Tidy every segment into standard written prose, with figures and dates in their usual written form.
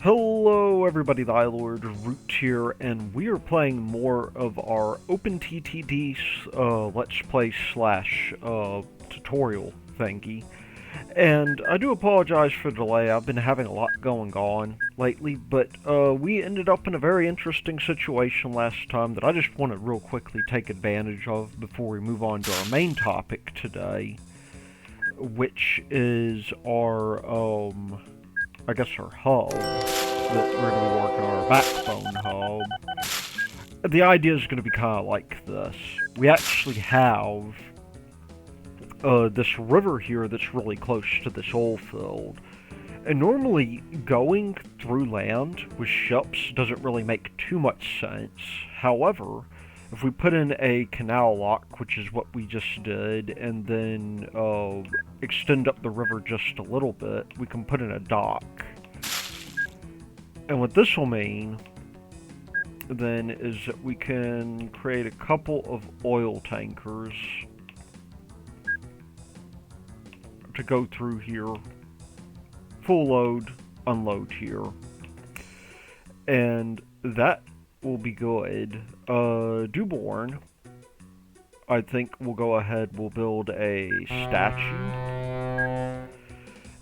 Hello everybody, the iLord Root here, and we are playing more of our Open TTD Let's Play slash tutorial thingy. And I do apologize for the delay. I've been having a lot going on lately, but we ended up in a very interesting situation last time that I just want to real quickly take advantage of before we move on to our main topic today, which is our I guess our hub that we're going to be working on, our backbone hub. The idea is going to be kind of like this. We actually have this river here that's really close to this oil field. And normally going through land with ships doesn't really make too much sense. However, if we put in a canal lock, which is what we just did, and then extend up the river just a little bit, we can put in a dock. And what this will mean, then, is that we can create a couple of oil tankers to go through here, full load, unload here. And that will be good. Dewborn, I think we'll go ahead, we'll build a statue.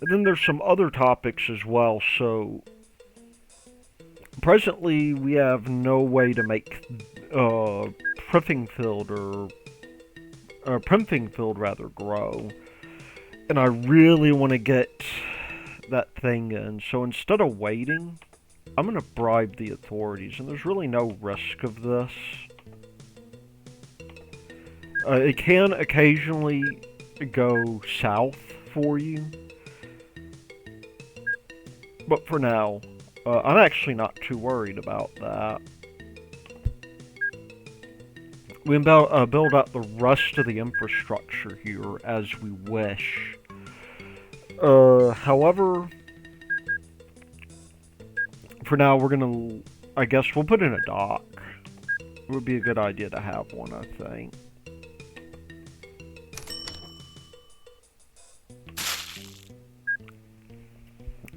And then there's some other topics as well, so presently we have no way to make Priffing Field rather grow. And I really want to get that thing in, so instead of waiting, I'm going to bribe the authorities, and there's really no risk of this. It can occasionally go south for you, but for now, I'm actually not too worried about that. We can build out the rest of the infrastructure here as we wish. However, for now, we're gonna, I guess we'll put in a dock. It would be a good idea to have one, I think.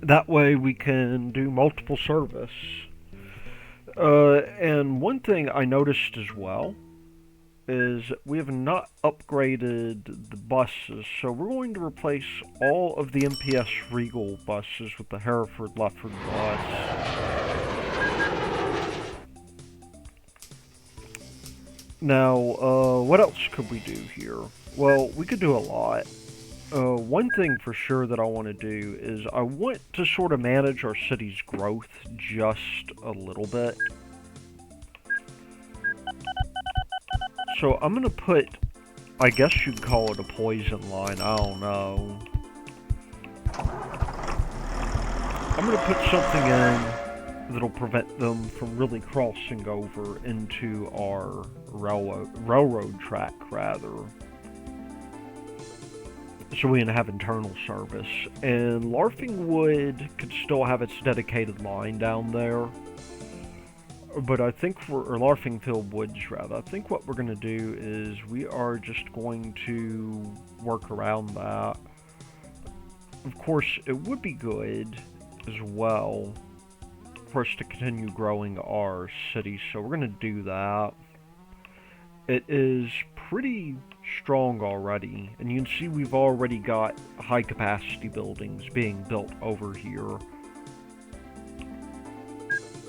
That way we can do multiple service. And one thing I noticed as well is we have not upgraded the buses, so we're going to replace all of the MPS Regal buses with the Hereford-Lefford bus. Now, what else could we do here? Well, we could do a lot. One thing for sure that I want to do is I want to sort of manage our city's growth just a little bit. So I'm going to put, I guess you'd call it a poison line, I don't know. I'm going to put something in that'll prevent them from really crossing over into our railroad track, rather. So we can have internal service. And Larfingwood could still have its dedicated line down there. But I think or Larfingfield Woods, rather. I think what we're going to do is we are just going to work around that. Of course, it would be good as well for us to continue growing our city, so we're going to do that. It is pretty strong already, and you can see we've already got high capacity buildings being built over here.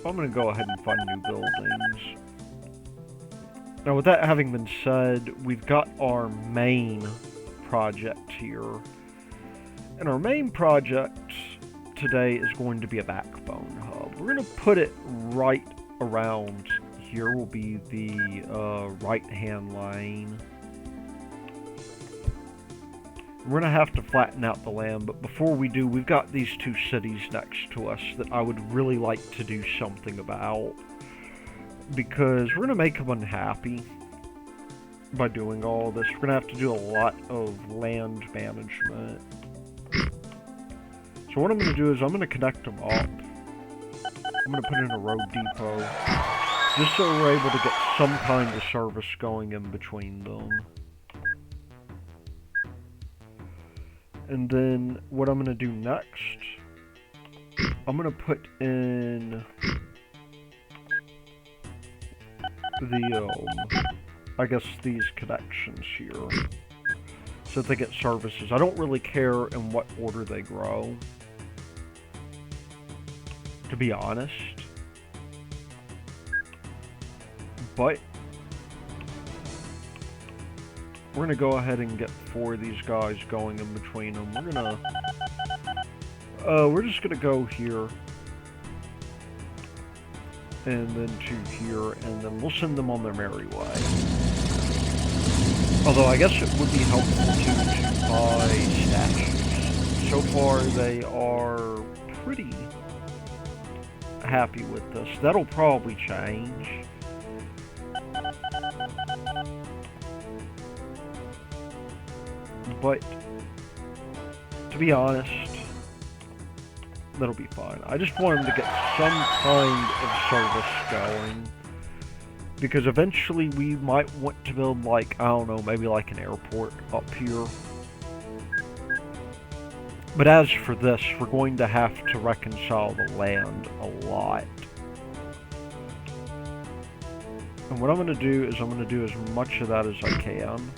I'm going to go ahead and find new buildings. Now, with that having been said, we've got our main project here. And our main project today is going to be a backbone hub. We're going to put it right around here. Will be the right-hand line. We're going to have to flatten out the land, but before we do, we've got these two cities next to us that I would really like to do something about, because we're going to make them unhappy by doing all this. We're going to have to do a lot of land management. So what I'm going to do is I'm going to connect them up. I'm going to put in a road depot, just so we're able to get some kind of service going in between them. And then what I'm going to do next, I'm gonna put in the, I guess these connections here, so that they get services. I don't really care in what order they grow, to be honest. But we're gonna go ahead and get 4 of these guys going in between them. We're just gonna go here, and then to here, and then we'll send them on their merry way. Although I guess it would be helpful to buy statues. So far they are pretty happy with this. That'll probably change. But to be honest, that'll be fine. I just want them to get some kind of service going, because eventually we might want to build, like, I don't know, maybe like an airport up here. But as for this, we're going to have to reconcile the land a lot. And what I'm going to do is I'm going to do as much of that as I can.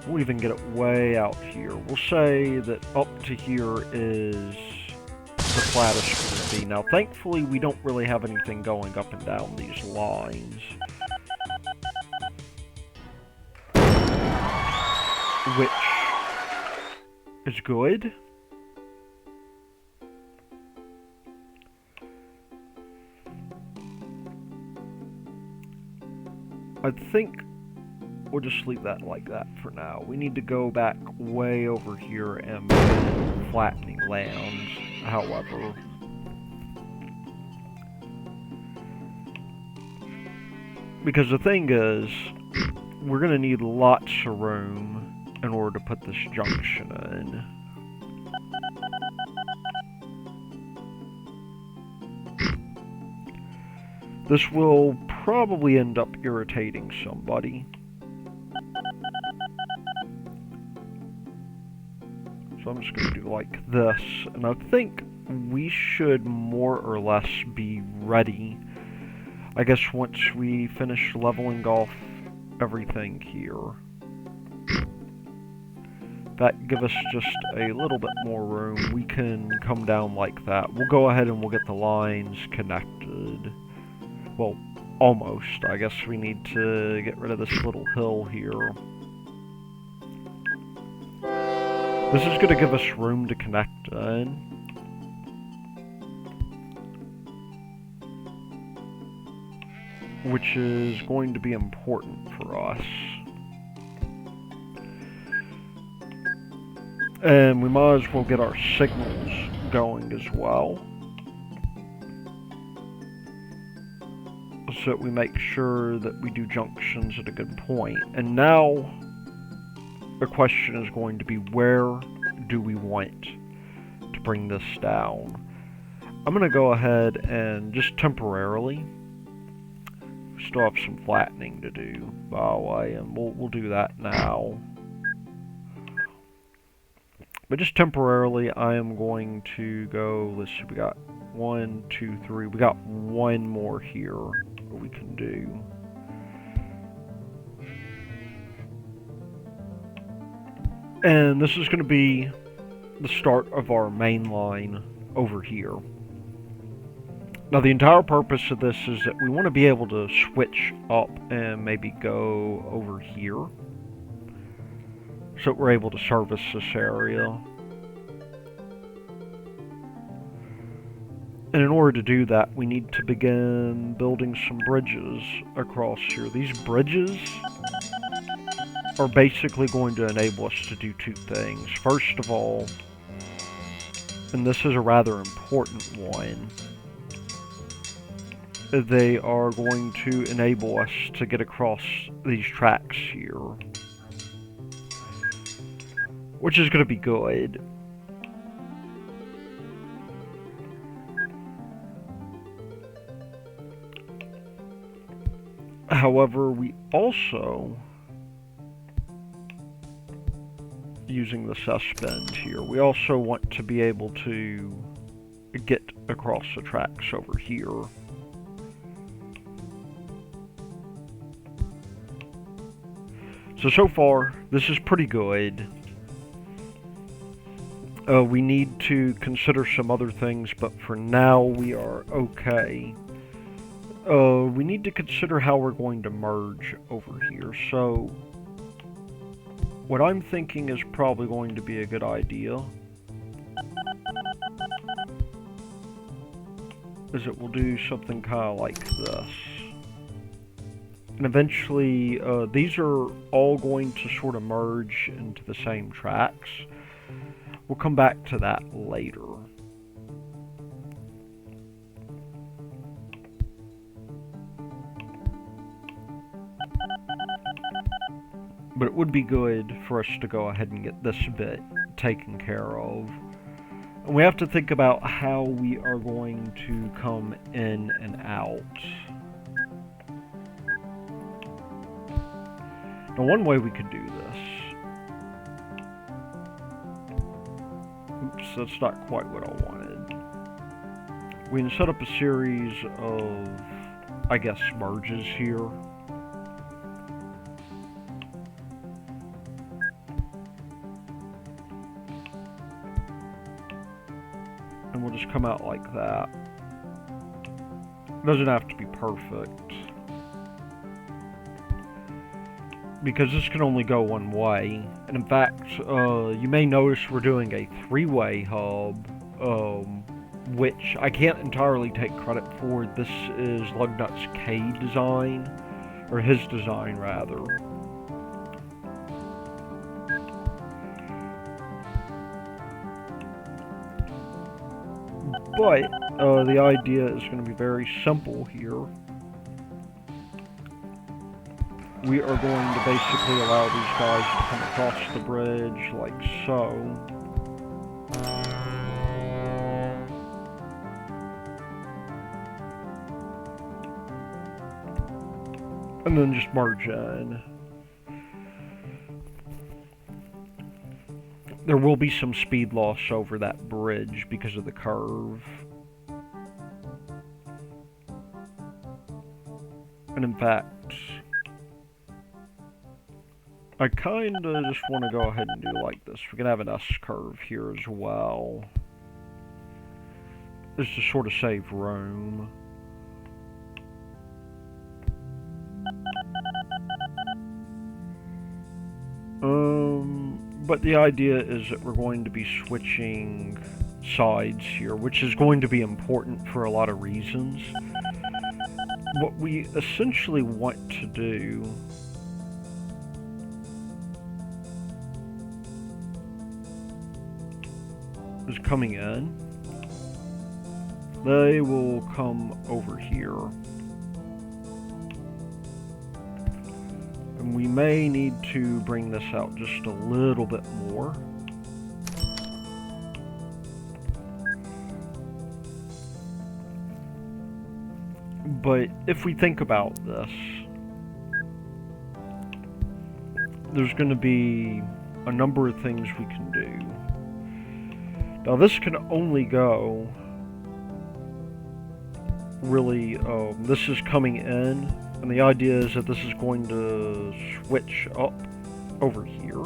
We'll even get it way out here. We'll say that up to here is the flattest it will be. Now, thankfully, we don't really have anything going up and down these lines, which is good. I think we'll just leave that like that for now. We need to go back way over here and begin flattening lands, however. Because the thing is, we're going to need lots of room in order to put this junction in. This will probably end up irritating somebody. So I'm just going to do like this, and I think we should more or less be ready, I guess, once we finish leveling off everything here. That gives us just a little bit more room. We can come down like that. We'll go ahead and we'll get the lines connected. Well, almost. I guess we need to get rid of this little hill here. This is going to give us room to connect in. Which is going to be important for us. And we might as well get our signals going as well, so that we make sure that we do junctions at a good point. And now the question is going to be, where do we want to bring this down? I'm going to go ahead and just temporarily, we still have some flattening to do, by the way, and we'll do that now. But just temporarily, I am going to go, let's see, we got 1, 2, 3, we got one more here that we can do. And this is going to be the start of our main line over here. Now, the entire purpose of this is that we want to be able to switch up and maybe go over here, so that we're able to service this area. And in order to do that, we need to begin building some bridges across here. These bridges are basically going to enable us to do two things. First of all, and this is a rather important one, they are going to enable us to get across these tracks here, which is going to be good. However, we also using the suspend here. We also want to be able to get across the tracks over here. So far, this is pretty good. We need to consider some other things, but for now we are okay. We need to consider how we're going to merge over here. So, what I'm thinking is probably going to be a good idea is that we'll do something kind of like this. And eventually, these are all going to sort of merge into the same tracks. We'll come back to that later. But it would be good for us to go ahead and get this bit taken care of. And we have to think about how we are going to come in and out. Now, one way we could do this... Oops, that's not quite what I wanted. We can set up a series of, I guess, merges here. And we'll just come out like that. It doesn't have to be perfect, because this can only go one way. And in fact, you may notice we're doing a three-way hub, which I can't entirely take credit for. This is Lugnut's K design, or his design rather. But the idea is going to be very simple here. We are going to basically allow these guys to come across the bridge like so. And then just merge in. There will be some speed loss over that bridge because of the curve. And in fact, I kinda just want to go ahead and do like this. We can have an S-curve here as well. Just to sort of save room. But the idea is that we're going to be switching sides here, which is going to be important for a lot of reasons. What we essentially want to do is coming in. They will come over here. And we may need to bring this out just a little bit more. But if we think about this, there's going to be a number of things we can do. Now this can only go, really, this is coming in, and the idea is that this is going to switch up over here.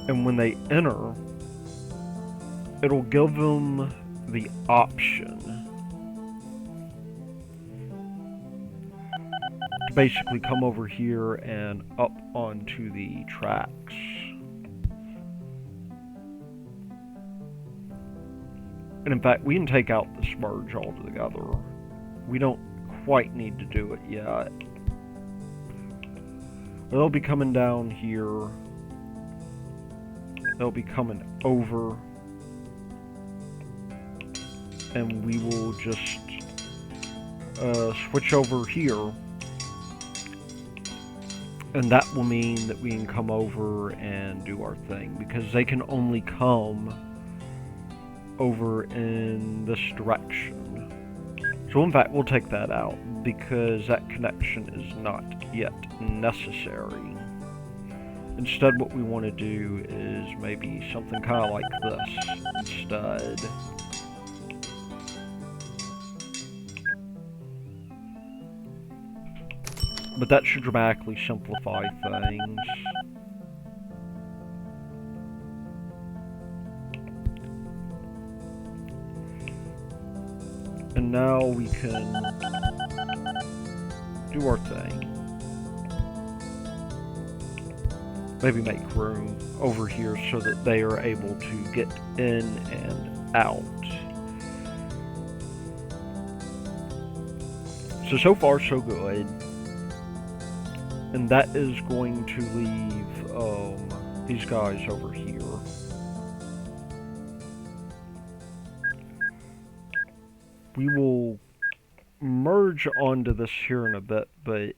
And when they enter, it'll give them the option to basically come over here and up onto the tracks. And in fact, we can take out this merge altogether. We don't quite need to do it yet. They'll be coming down here. They'll be coming over. And we will just switch over here. And that will mean that we can come over and do our thing, because they can only come over in this direction. So in fact, we'll take that out. because that connection is not yet necessary. Instead, what we want to do is maybe something kind of like this instead. But that should dramatically simplify things. And now we can do our thing. Maybe make room over here so that they are able to get in and out. So far so good. And that is going to leave these guys over here. We will merge onto this here in a bit, but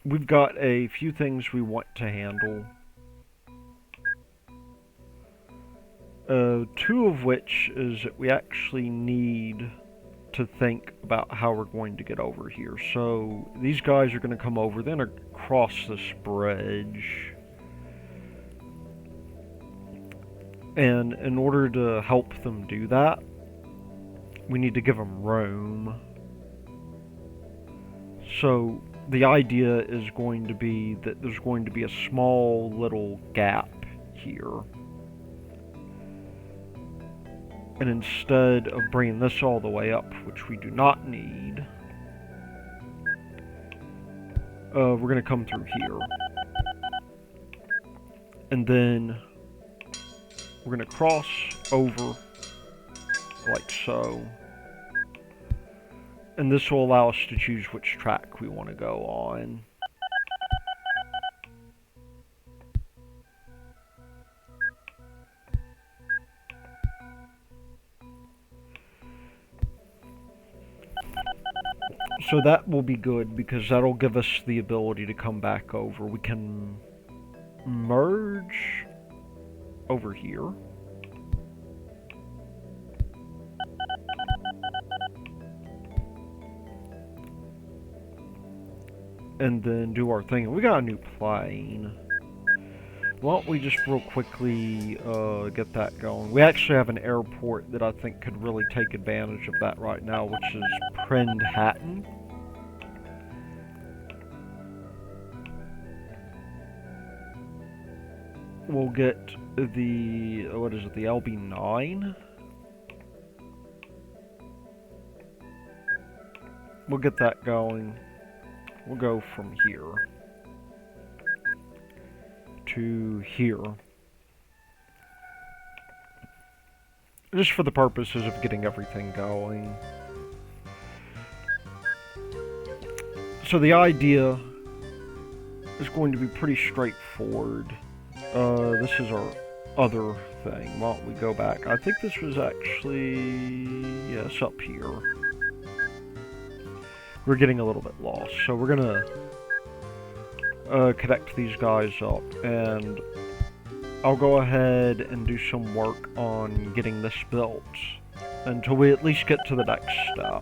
we've got a few things we want to handle. Two of which is that we actually need to think about how we're going to get over here. So these guys are going to come over, then across this bridge. And in order to help them do that, we need to give them room. So the idea is going to be that there's going to be a small little gap here. And instead of bringing this all the way up, which we do not need, we're going to come through here. And then we're going to cross over like so. And this will allow us to choose which track we want to go on. So that will be good because that'll give us the ability to come back over. We can merge over here. And then do our thing. We got a new plane. Why don't we just real quickly get that going. We actually have an airport that I think could really take advantage of that right now, which is Prindhattan. We'll get the, what is it, the LB9? We'll get that going. We'll go from here to here. Just for the purposes of getting everything going. So the idea is going to be pretty straightforward. This is our other thing. Why don't we go back? I think this was actually, yes, up here. We're getting a little bit lost, so we're gonna connect these guys up, and I'll go ahead and do some work on getting this built until we at least get to the next step.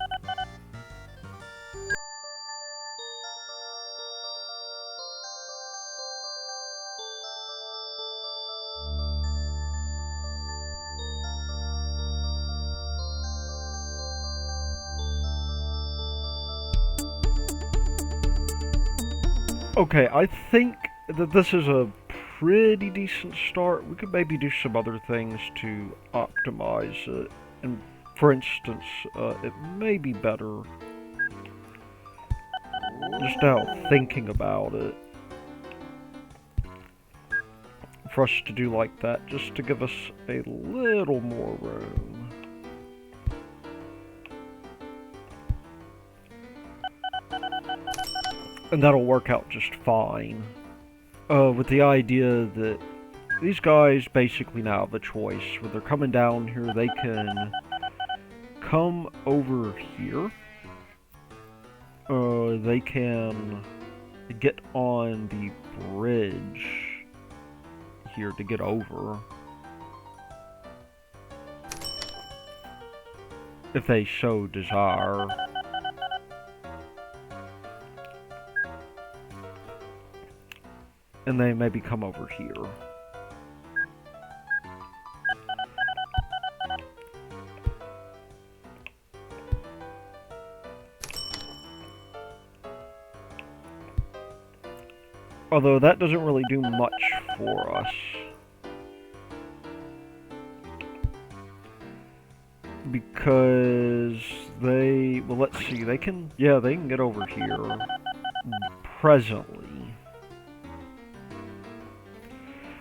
Okay, I think that this is a pretty decent start. We could maybe do some other things to optimize it. And for instance, it may be better, just now thinking about it, for us to do like that, just to give us a little more room. And that'll work out just fine. With the idea that these guys basically now have a choice. When they're coming down here, they can come over here. They can get on the bridge here to get over. If they so desire. and they maybe come over here. Although that doesn't really do much for us. Because they, well, let's see, they can get over here presently.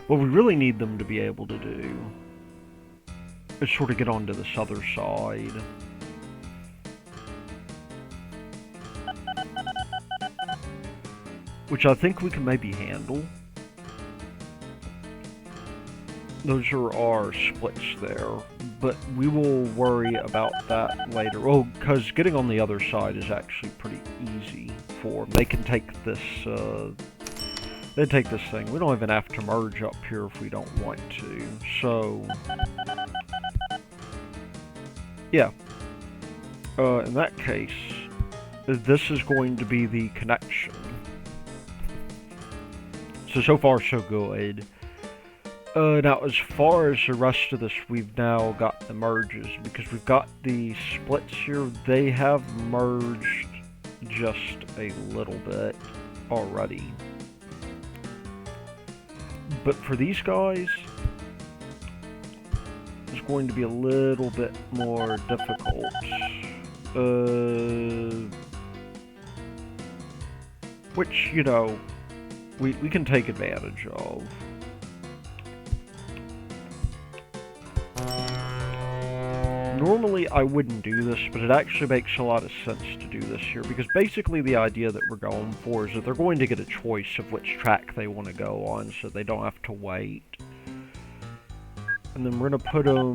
What we really need them to be able to do is sort of get onto this other side. Which I think we can maybe handle. Those are our splits there, but we will worry about that later. Oh, because getting on the other side is actually pretty easy for them. They can take this, they take this thing. We don't even have to merge up here if we don't want to. So, yeah. In that case, this is going to be the connection. So far so good. Now as far as the rest of this, we've now got the merges, because we've got the splits here. They have merged just a little bit already. But for these guys, it's going to be a little bit more difficult. Which, you know, we can take advantage of. Normally I wouldn't do this, but it actually makes a lot of sense to do this here, because basically the idea that we're going for is that they're going to get a choice of which track they want to go on, so they don't have to wait. And then we're going to put them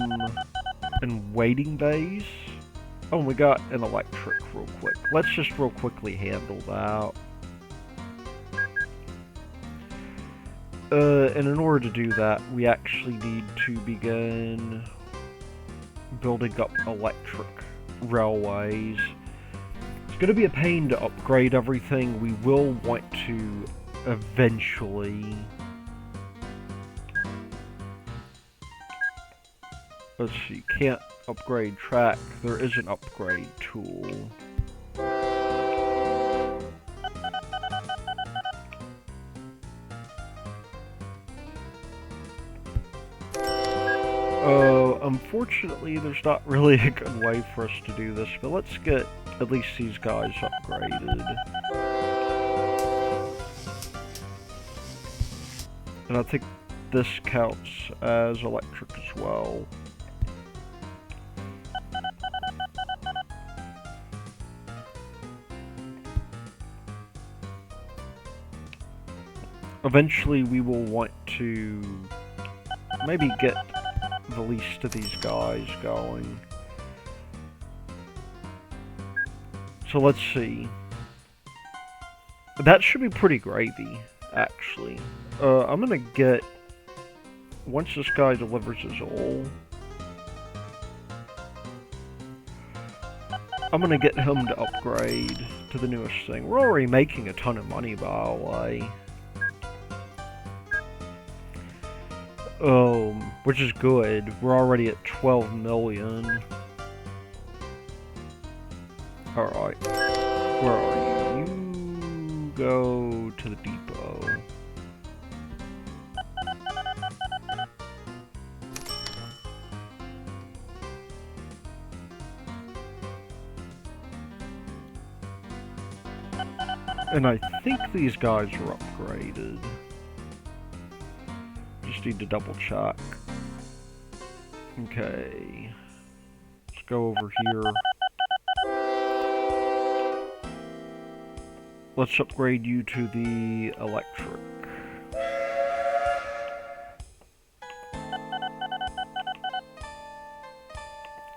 in waiting bays. Oh, and we got an electric real quick. Let's just real quickly handle that. And in order to do that, we actually need to begin building up electric railways. It's going to be a pain to upgrade everything. We will want to eventually. Let's see, can't upgrade track. There is an upgrade tool. Unfortunately, there's not really a good way for us to do this, but let's get at least these guys upgraded. And I think this counts as electric as well. Eventually, we will want to maybe get the least of these guys going. So let's see. That should be pretty gravy, actually. I'm gonna get, once this guy delivers his ore, I'm gonna get him to upgrade to the newest thing. We're already making a ton of money, by the way. Which is good. We're already at 12 million. Alright. Where are you? You go to the depot. And I think these guys are upgraded. Just need to double check. Okay. Let's go over here. Let's upgrade you to the electric.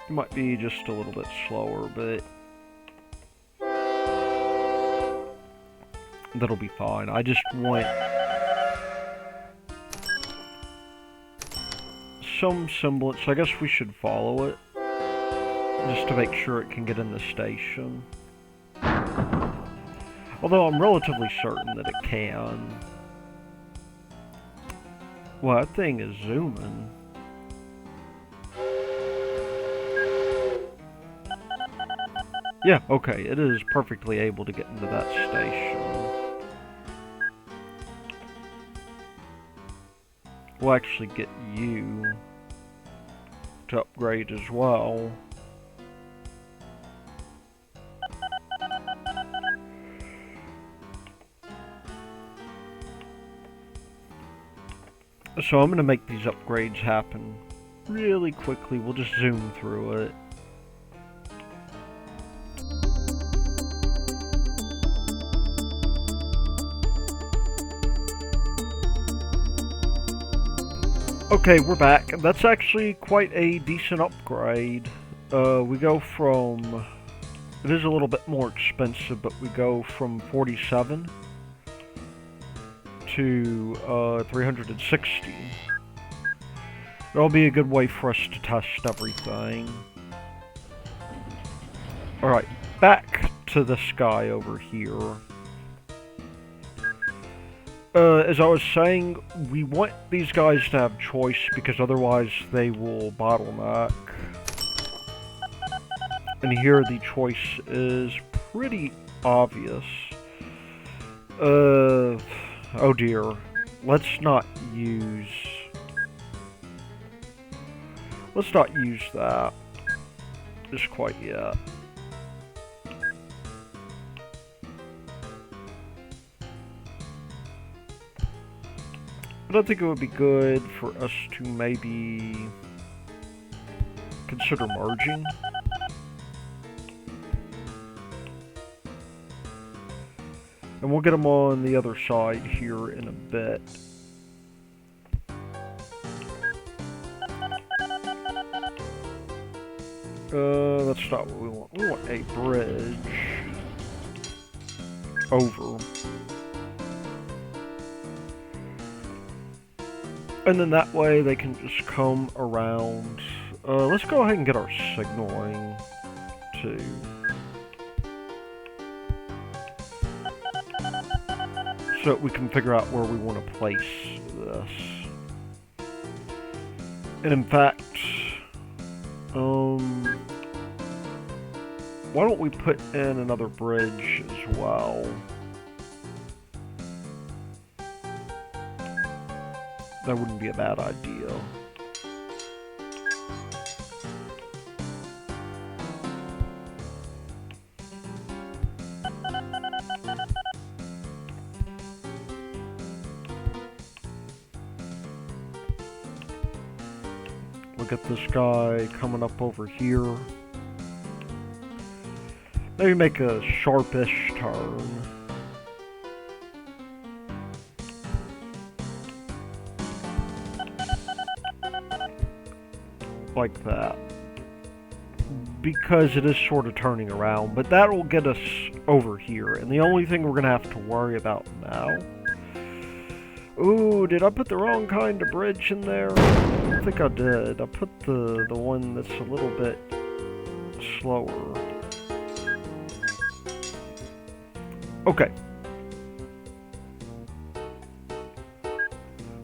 It might be just a little bit slower, but that'll be fine. I just want some semblance. I guess we should follow it, just to make sure it can get in the station. Although I'm relatively certain that it can. Well, that thing is zooming. Yeah, okay, it is perfectly able to get into that station. We'll actually get you to upgrade as well. So I'm going to make these upgrades happen really quickly. We'll just zoom through it. Okay, we're back. That's actually quite a decent upgrade. We go from... It is a little bit more expensive, but we go from 47 to 360. That'll be a good way for us to test everything. Alright, back to this guy over here. As I was saying, we want these guys to have choice because otherwise they will bottleneck. And here the choice is pretty obvious. Oh dear. Let's not use that just quite yet. But I think it would be good for us to maybe consider merging. And we'll get them on the other side here in a bit. That's not what we want. We want a bridge over. And then that way they can just come around. Let's go ahead and get our signaling too. So that we can figure out where we want to place this. And in fact, why don't we put in another bridge as well? That wouldn't be a bad idea. Look at this guy coming up over here. Maybe make a sharpish turn. Like that. Because it is sort of turning around, but that will get us over here. And the only thing we're going to have to worry about now... Ooh, did I put the wrong kind of bridge in there? I don't think I did. I put the one that's a little bit slower. Okay.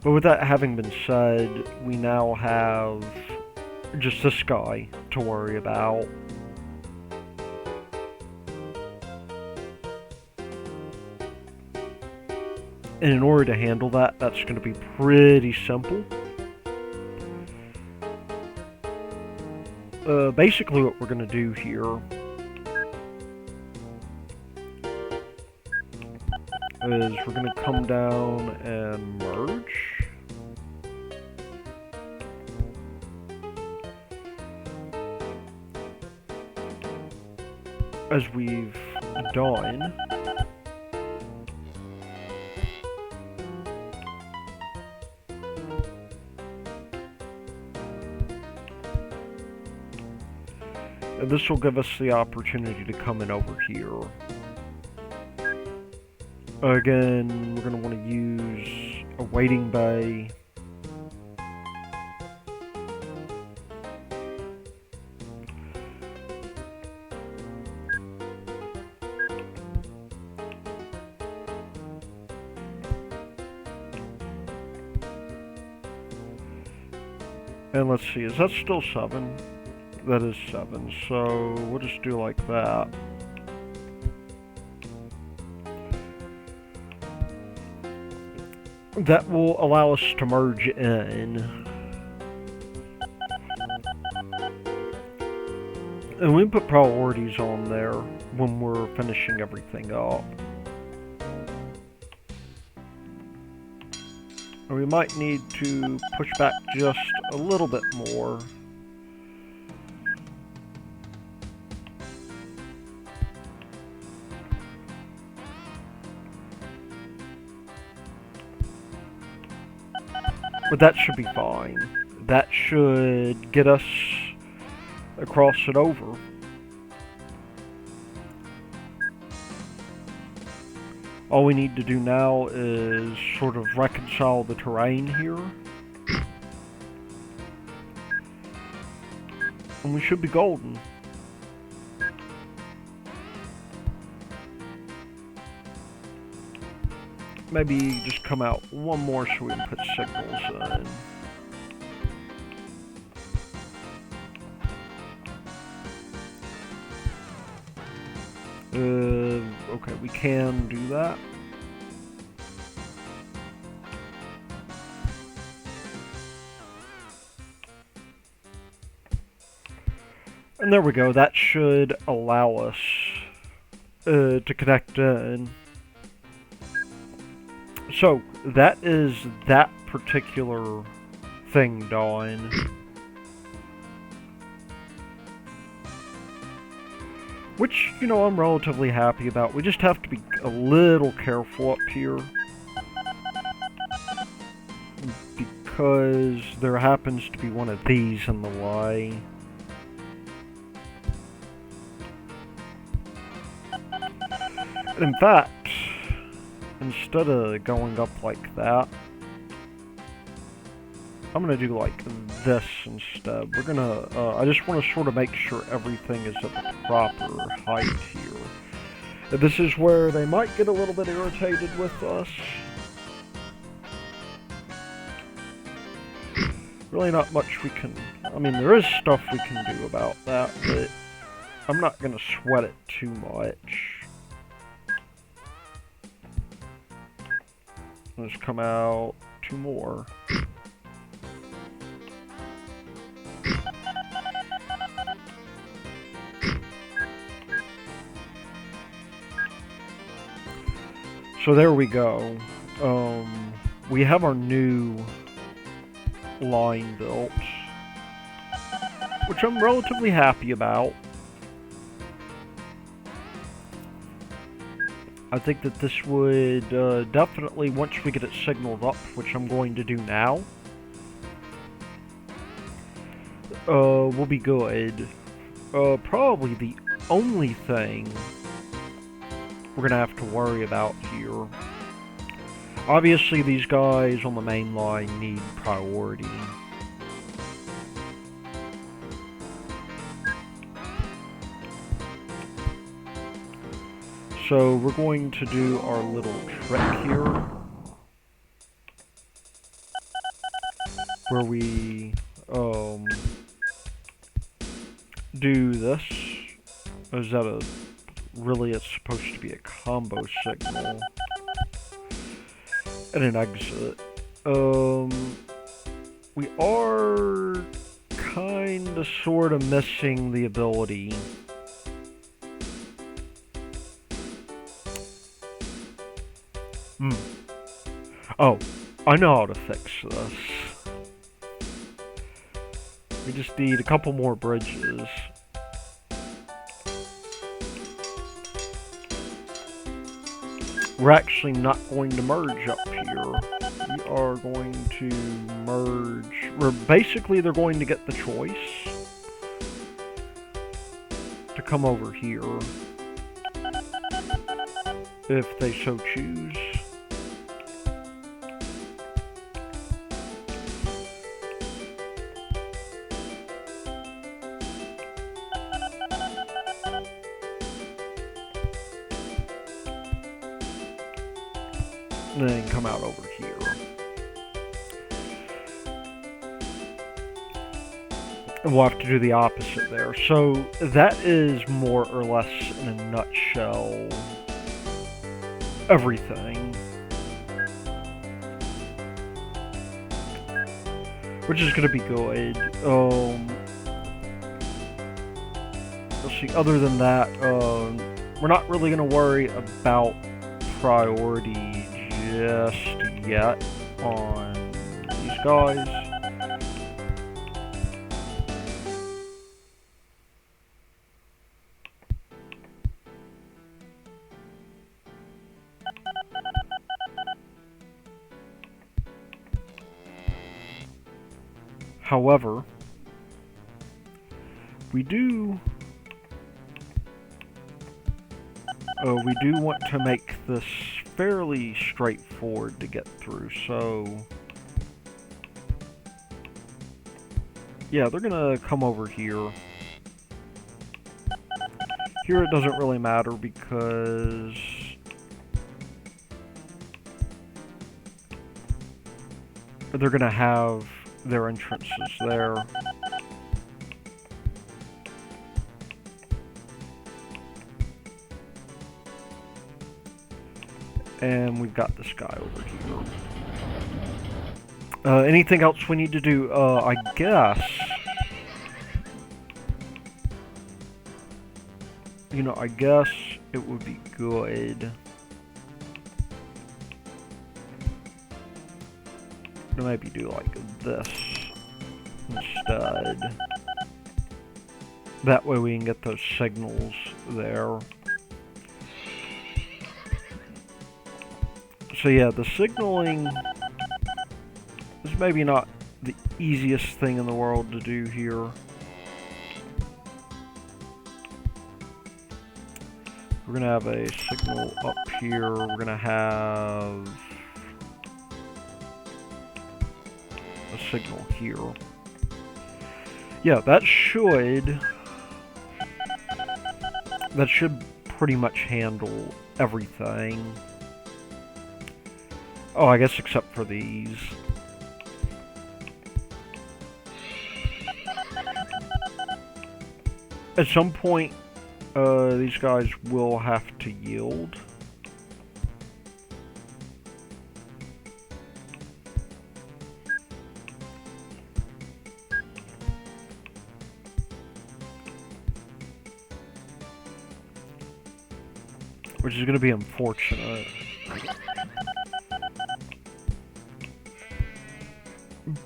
But with that having been said, we now have just this guy to worry about. And in order to handle that, that's going to be pretty simple. Basically what we're going to do here is we're going to come down and merge. As we've done. And this will give us the opportunity to come in over here. Again, we're going to want to use a waiting bay. And let's see, is that still 7? That is 7, so we'll just do like that. That will allow us to merge in. And we put priorities on there when we're finishing everything up. And we might need to push back just a little bit more. But that should be fine. That should get us across it over. All we need to do now is sort of reconcile the terrain here. And we should be golden. Maybe just come out one more so we can put signals in. Okay, we can do that. And there we go, that should allow us to connect in. So, that is that particular thing done. Which, you know, I'm relatively happy about. We just have to be a little careful up here. Because there happens to be one of these in the way. And in fact, instead of going up like that, I'm gonna do like this instead. We're gonna, I just want to sort of make sure everything is at the proper height here. This is where they might get a little bit irritated with us. Really not much we can, I mean there is stuff we can do about that, but I'm not gonna sweat it too much. Let's come out 2 more. So there we go. We have our new line built, which I'm relatively happy about. I think that this would definitely, once we get it signaled up, which I'm going to do now, will be good. Probably the only thing we're gonna have to worry about here. Obviously, these guys on the main line need priority. So we're going to do our little trick here, where we do this. Is that a really? It's supposed to be a combo signal and an exit. We are kinda sorta missing the ability. Oh, I know how to fix this. We just need a couple more bridges. We're actually not going to merge up here. We are going to merge. Basically, they're going to get the choice to come over here if they so choose. And then come out over here. And we'll have to do the opposite there. So that is more or less, in a nutshell, everything. Which is going to be good. Let's see, other than that, we're not really going to worry about priority just yet on these guys. However, we do want to make this fairly straightforward to get through, so yeah, they're gonna come over here. Here it doesn't really matter because they're gonna have their entrances there. And we've got this guy over here. Anything else we need to do? I guess, I guess it would be good to maybe do like this instead. That way we can get those signals there. So yeah, the signaling is maybe not the easiest thing in the world to do here. We're gonna have a signal up here. We're gonna have a signal here. Yeah, that should pretty much handle everything. Oh, I guess except for these. At some point, these guys will have to yield. Which is going to be unfortunate.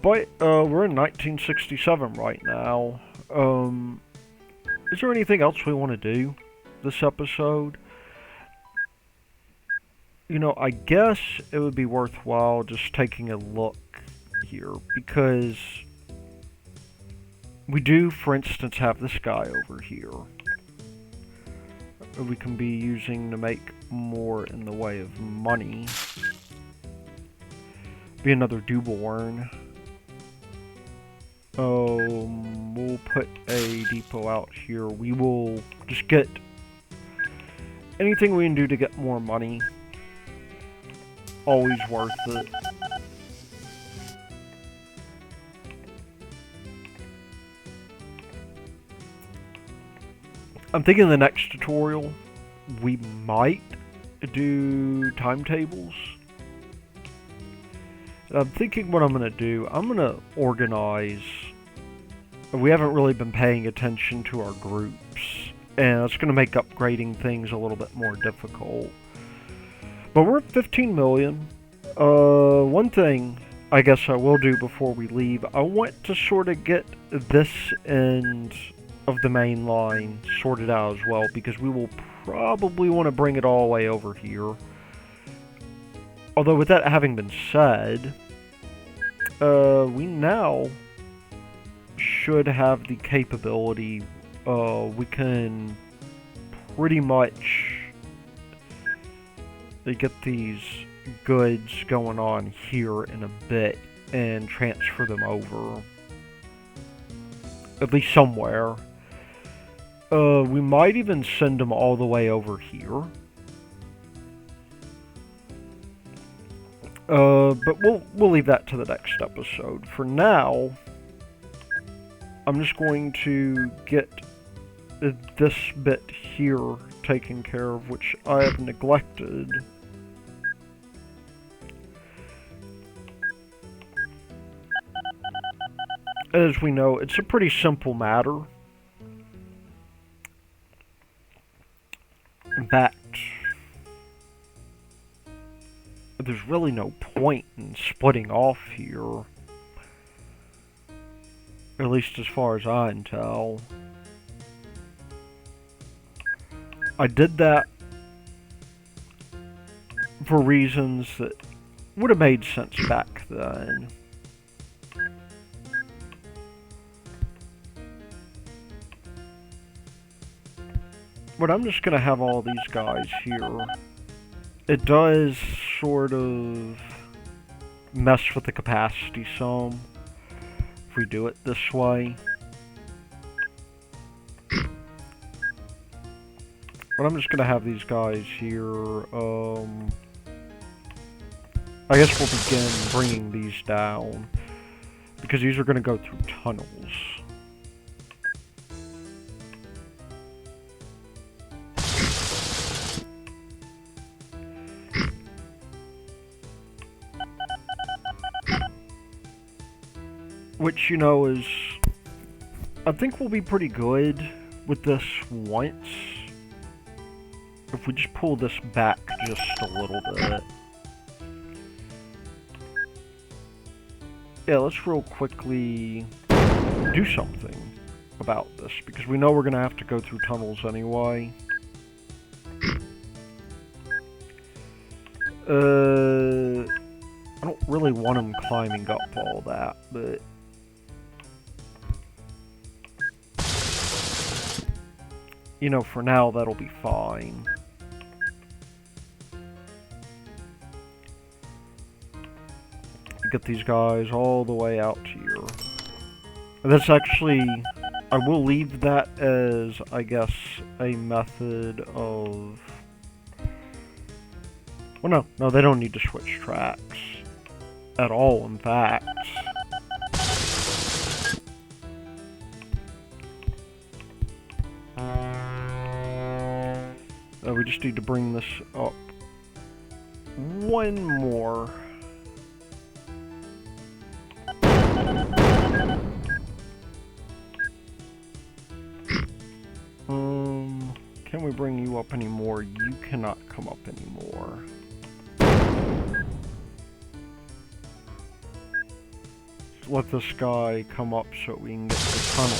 But, we're in 1967 right now. Is there anything else we want to do this episode? I guess it would be worthwhile just taking a look here, because we do, for instance, have this guy over here. We can be using to make more in the way of money. Be another Duborn. We'll put a depot out here. We will just get anything we can do to get more money. Always worth it. I'm thinking the next tutorial we might do timetables. I'm thinking what I'm going to do, I'm going to organize. We haven't really been paying attention to our groups, and it's going to make upgrading things a little bit more difficult. But we're at 15 million. One thing I guess I will do before we leave, I want to sort of get this end of the main line sorted out as well, because we will probably want to bring it all the way over here. Although with that having been said, we now should have the capability, we can pretty much get these goods going on here in a bit and transfer them over. At least somewhere. We might even send them all the way over here. But we'll leave that to the next episode. For now, I'm just going to get this bit here taken care of, which I have neglected. As we know, it's a pretty simple matter. In fact, there's really no point in splitting off here. At least as far as I can tell. I did that for reasons that would have made sense back then. But I'm just gonna have all these guys here. It does sort of mess with the capacity some if we do it this way. But I'm just gonna have these guys here. I guess we'll begin bringing these down because these are gonna go through tunnels. Which, you know, is... I think we'll be pretty good with this once. If we just pull this back just a little bit. Yeah, let's real quickly do something about this, because we know we're going to have to go through tunnels anyway. I don't really want him climbing up all that, but... you know, for now, that'll be fine. Get these guys all the way out here. And that's actually... I will leave that as, I guess, a method of... well, no, they don't need to switch tracks. At all, in fact. We just need to bring this up one more. Can we bring you up anymore? You cannot come up anymore. Let this guy come up so we can get to the tunnel.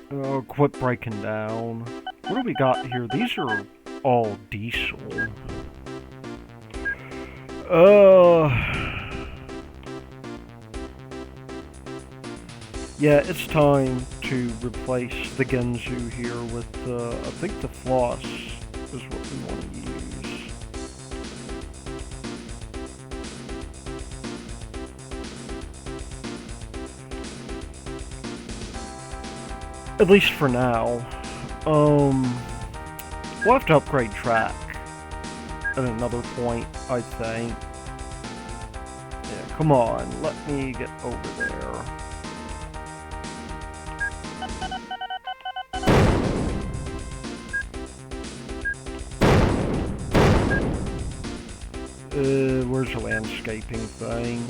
Oh, quit breaking down. What do we got here? These are all diesel. Yeah, it's time to replace the Genzu here with, I think the Floss is what we want to use. At least for now. We'll have to upgrade track at another point, I think. Yeah, come on, let me get over there. Where's the landscaping thing?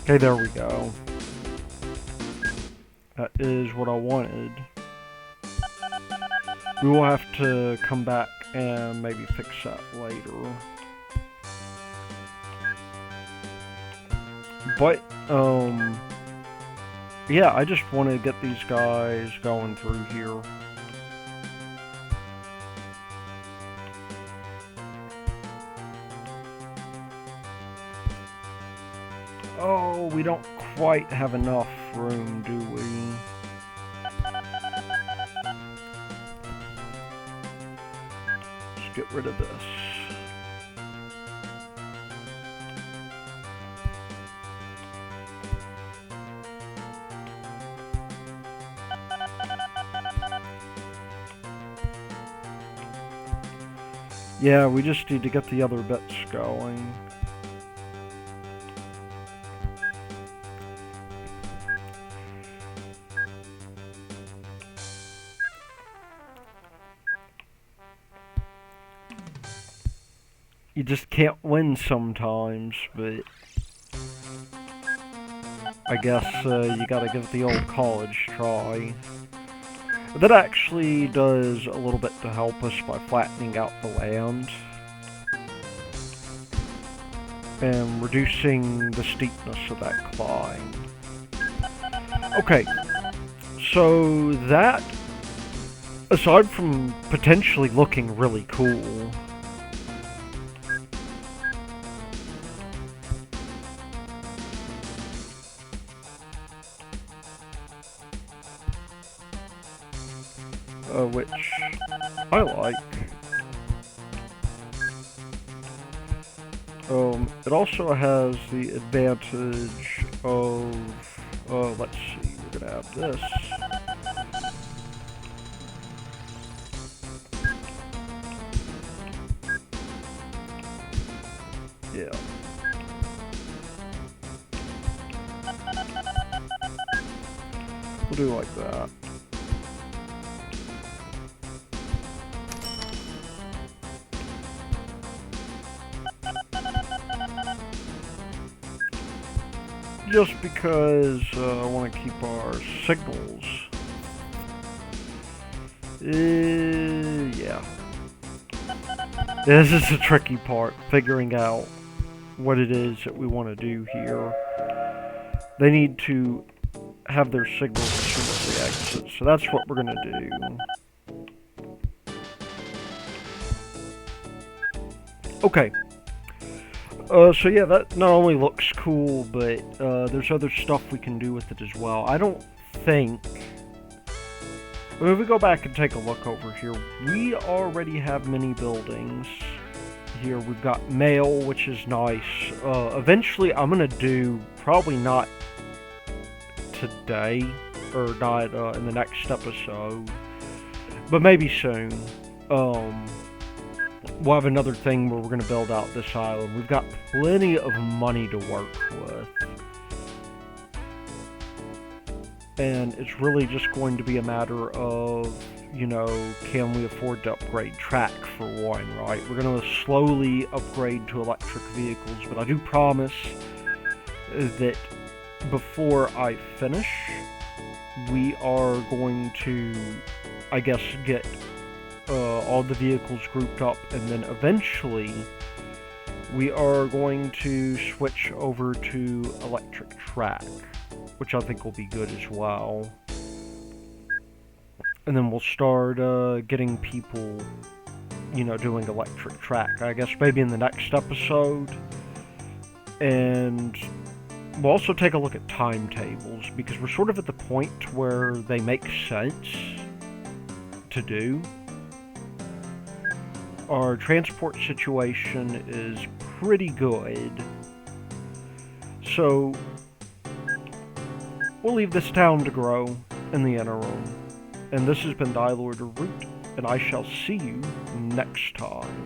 Okay, there we go. That is what I wanted. We will have to come back and maybe fix that later. But, yeah, I just want to get these guys going through here. Oh, we don't quite have enough room, do we? Let's get rid of this. Yeah, we just need to get the other bits going. You just can't win sometimes, but I guess you gotta give it the old college try. That actually does a little bit to help us by flattening out the land and reducing the steepness of that climb. Okay, so that, aside from potentially looking really cool, which I like. It also has the advantage of, let's see, we're gonna have this. Yeah. We'll do like that. Just because I want to keep our signals. Yeah. This is the tricky part, figuring out what it is that we want to do here. They need to have their signals as soon as they exit, so that's what we're going to do. Okay. So yeah, that not only looks cool, but there's other stuff we can do with it as well. I don't think... I mean, if we go back and take a look over here, we already have many buildings. Here we've got mail, which is nice. Eventually I'm going to do, probably not today, or not in the next episode, but maybe soon. We'll have another thing where we're going to build out this island. We've got plenty of money to work with. And it's really just going to be a matter of, you know, can we afford to upgrade track for one, right? We're going to slowly upgrade to electric vehicles, but I do promise that before I finish, we are going to, I guess, get all the vehicles grouped up, and then eventually we are going to switch over to electric track, which I think will be good as well. And then we'll start getting people, you know, doing electric track, I guess maybe in the next episode. And we'll also take a look at timetables, because we're sort of at the point where they make sense to do. Our transport situation is pretty good, so we'll leave this town to grow in the interim. And this has been Dilord Root, and I shall see you next time.